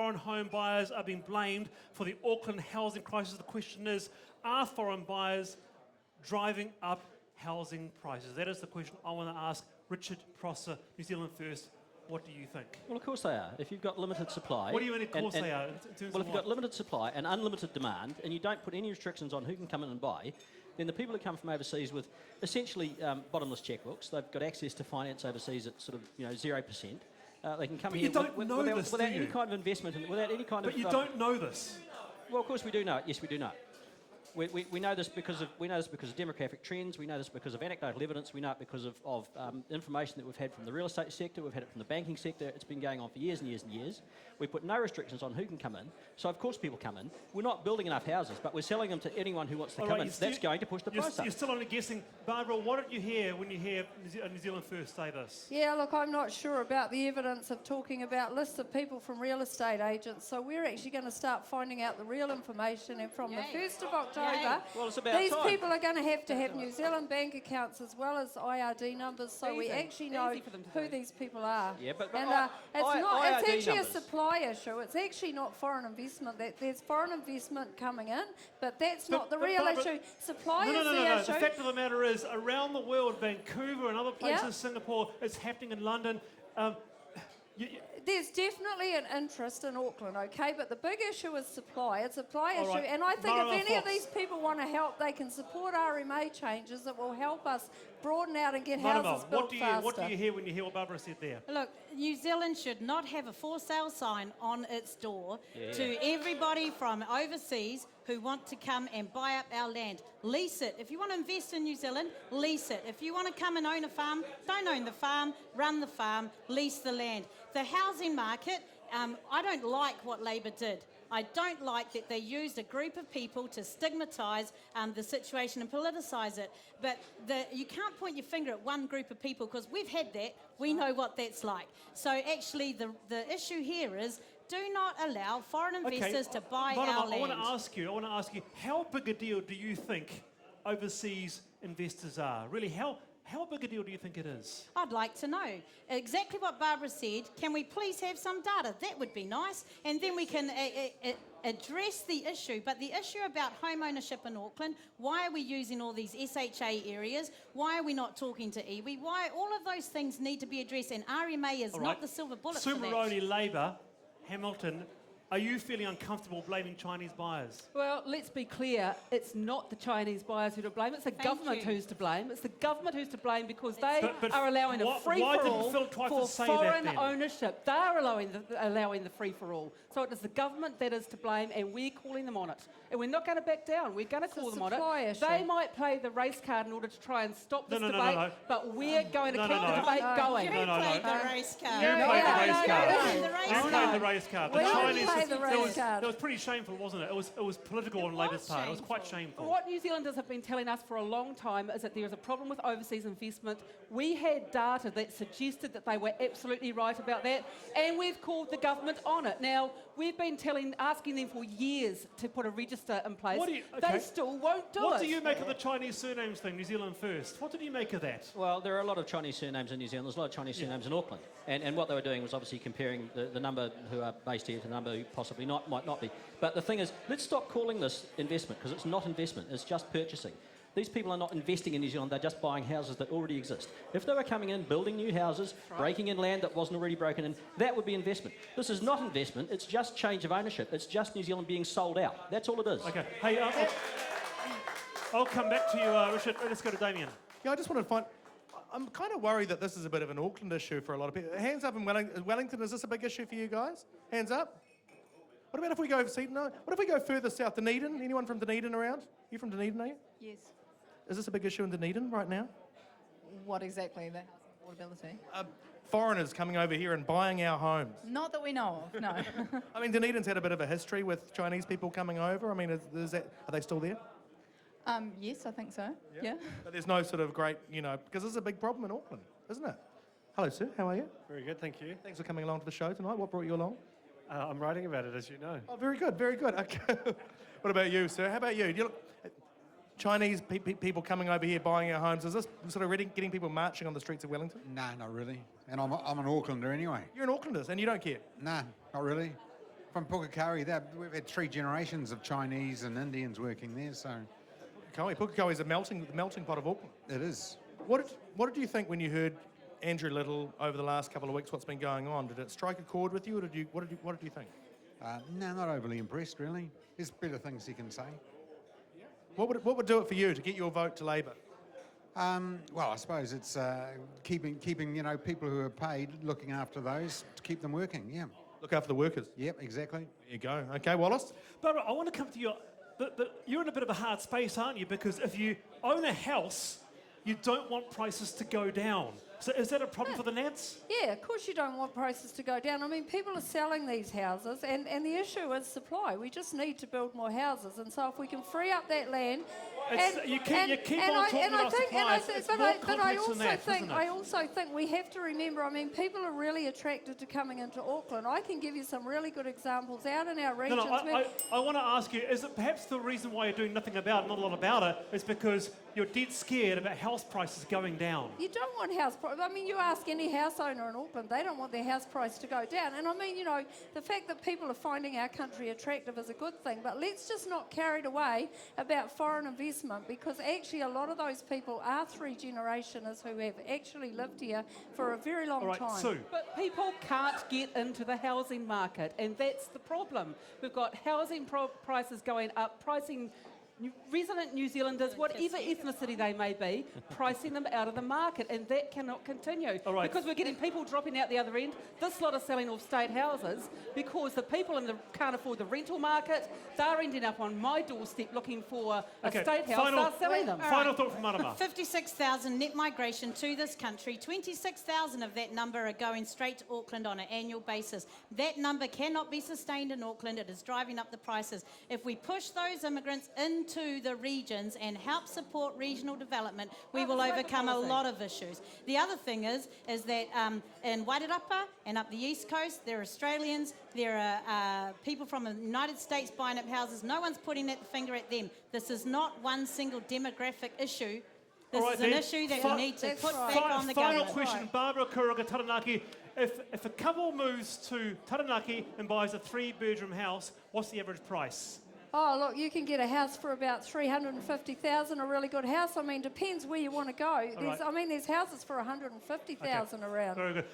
foreign home buyers are being blamed for the Auckland housing crisis. The question is, are foreign buyers driving up housing prices? That is the question I want to ask Richard Prosser, New Zealand First. What do you think? Well, of course they are. If you've got limited supply... What do you mean, of course they are? Well, if you've got limited supply and unlimited demand, and you don't put any restrictions on who can come in and buy, then the people who come from overseas with essentially bottomless checkbooks, they've got access to finance overseas at sort of 0%. They can come but here you don't know this, without do you? any kind of investment, without any kind of... But you don't know this. Well, of course we do know it. Yes, we do know it. We know this because of demographic trends. We know this because of anecdotal evidence. We know it because of information that we've had from the real estate sector. We've had it from the banking sector. It's been going on for years and years and years. We put no restrictions on who can come in. So of course people come in. We're not building enough houses, but we're selling them to anyone who wants to come in. That's going to push the price up. You're still only guessing. Barbara, what did you hear when you hear New Zealand First say this? Yeah, look, I'm not sure about the evidence of talking about lists of people from real estate agents. So we're actually going to start finding out the real information, and from the 1st of October, well, it's about these time. people are going to have New Zealand bank accounts as well as IRD numbers, so we actually know who these people are. Yeah, but it's actually numbers. a supply issue. It's actually not foreign investment. There's foreign investment coming in, but that's not the real issue. Supply is the issue. The fact of the matter is, around the world, Vancouver and other places, Singapore, it's happening in London. There's definitely an interest in Auckland, okay, but the big issue is supply. It's a supply issue, right. and I think Marilla if any of Fox. these people want to help, they can support RMA changes that will help us broaden out and get Marilla, houses built faster. what do you hear when you hear what Barbara said there? Look, New Zealand should not have a for sale sign on its door to everybody from overseas who want to come and buy up our land. Lease it. If you want to invest in New Zealand, lease it. If you want to come and own a farm, don't own the farm, run the farm, lease the land. The housing market, I don't like what Labor did. I don't like that they used a group of people to stigmatise the situation and politicise it. But you can't point your finger at one group of people, because we've had that. We know what that's like. So actually the issue here is, do not allow foreign investors to buy our land. I want to ask you, how big a deal do you think overseas investors are? Really, how big a deal do you think it is? I'd like to know exactly what Barbara said. Can we please have some data? That would be nice. And then we can address the issue. But the issue about home ownership in Auckland, why are we using all these SHA areas? Why are we not talking to iwi? Why? All of those things need to be addressed, and RMA is not the silver bullet for that. Sumaroni Labour, Hamilton, are you feeling uncomfortable blaming Chinese buyers? Well, let's be clear, it's not the Chinese buyers who are to blame, it's the government who's to blame. It's the government who's to blame because they are allowing a free-for-all for foreign ownership. They are allowing the free-for-all. So it is the government that is to blame, and we're calling them on it. And we're not going to back down. We're going to call them on it. Issue. They might play the race card in order to try and stop this debate, but we're going to keep the debate going. You played the race card. You played the race card. You played the card. race card. We The only Chinese... play the race card. It was pretty shameful, wasn't it? It was political on Labour's part. It was quite shameful. What New Zealanders have been telling us for a long time is that there is a problem with overseas investment. We had data that suggested that they were absolutely right about that, and we've called the government on it. Now, we've been asking them for years to put a register in place. They still won't do it. What do you make of the Chinese surnames thing, New Zealand First? What did you make of that? Well, there are a lot of Chinese surnames in New Zealand. There's a lot of Chinese surnames in Auckland. And what they were doing was obviously comparing the number who are based here to the number who possibly might not be. But the thing is, let's stop calling this investment, because it's not investment, it's just purchasing. These people are not investing in New Zealand, they're just buying houses that already exist. If they were coming in, building new houses, breaking in land that wasn't already broken in, that would be investment. This is not investment, it's just change of ownership. It's just New Zealand being sold out. That's all it is. Okay. Hey, I'll come back to you, Richard. Let's go to Damien. Yeah, I just want to find... I'm kind of worried that this is a bit of an Auckland issue for a lot of people. Hands up in Wellington, is this a big issue for you guys? Hands up. What about if we go what if we go further south, Dunedin? Anyone from Dunedin around? You from Dunedin, are you? Yes. Is this a big issue in Dunedin right now? What exactly? The housing affordability? Foreigners coming over here and buying our homes. Not that we know of, no. I mean, Dunedin's had a bit of a history with Chinese people coming over. I mean, are they still there? Yes, I think so. Yeah. But there's no sort of great, because this is a big problem in Auckland, isn't it? Hello, sir. How are you? Very good, thank you. Thanks for coming along to the show tonight. What brought you along? I'm writing about it, as you know. Oh, very good, very good. Okay. What about you, sir? How about you? Do you look, Chinese people coming over here buying our homes, is this sort of really getting people marching on the streets of Wellington? Nah, not really. And I'm an Aucklander anyway. You're an Aucklander and you don't care? Nah, not really. From Pukekohe. We've had 3 generations of Chinese and Indians working there, so... Pukekohe is the melting pot of Auckland. It is. What did you think when you heard Andrew Little over the last couple of weeks, what's been going on? Did it strike a chord with you, or what did you think? No, not overly impressed, really. There's better things he can say. What would do it for you to get your vote to Labour? Well, I suppose it's keeping people who are paid, looking after those, to keep them working, yeah. Look after the workers. Yep, exactly. There you go. Okay, Wallace? Barbara, I want to come to you, but you're in a bit of a hard space, aren't you? Because if you own a house, you don't want prices to go down. So is that a problem for the Nats? Yeah, of course you don't want prices to go down. I mean, people are selling these houses, and the issue is supply. We just need to build more houses, and so if we can free up that land... You keep on talking about supply. I also think we have to remember, I mean, people are really attracted to coming into Auckland. I can give you some really good examples out in our regions. I want to ask you, is it perhaps the reason why you're doing nothing about it, not a lot about it, is because you're dead scared about house prices going down? You don't want house prices. I mean, you ask any house owner in Auckland, they don't want their house price to go down. And I mean, the fact that people are finding our country attractive is a good thing, but let's just not carried away about foreign investment, because actually a lot of those people are 3 generationers who have actually lived here for a very long time. Sue. But people can't get into the housing market, and that's the problem. We've got housing prices going up, pricing resident New Zealanders, whatever ethnicity they may be, pricing them out of the market, and that cannot continue. Because we're getting people dropping out the other end. This lot are selling off state houses because the people can't afford the rental market. They're ending up on my doorstep looking for a state house. They're selling them. Final thought from Marama. 56,000 net migration to this country. 26,000 of that number are going straight to Auckland on an annual basis. That number cannot be sustained in Auckland. It is driving up the prices. If we push those immigrants into the regions and help support regional development, we will overcome a lot of issues. The other thing is that in Wairarapa and up the East Coast, there are Australians, there are people from the United States buying up houses. No one's putting the finger at them. This is not one single demographic issue. This is an issue that we need to put back on the government. Final question, Barbara Kuruga, Taranaki. If a couple moves to Taranaki and buys a 3-bedroom house, what's the average price? Oh, look, you can get a house for about $350,000, a really good house. I mean, depends where you want to go. I mean, there's houses for $150,000 around. Very good.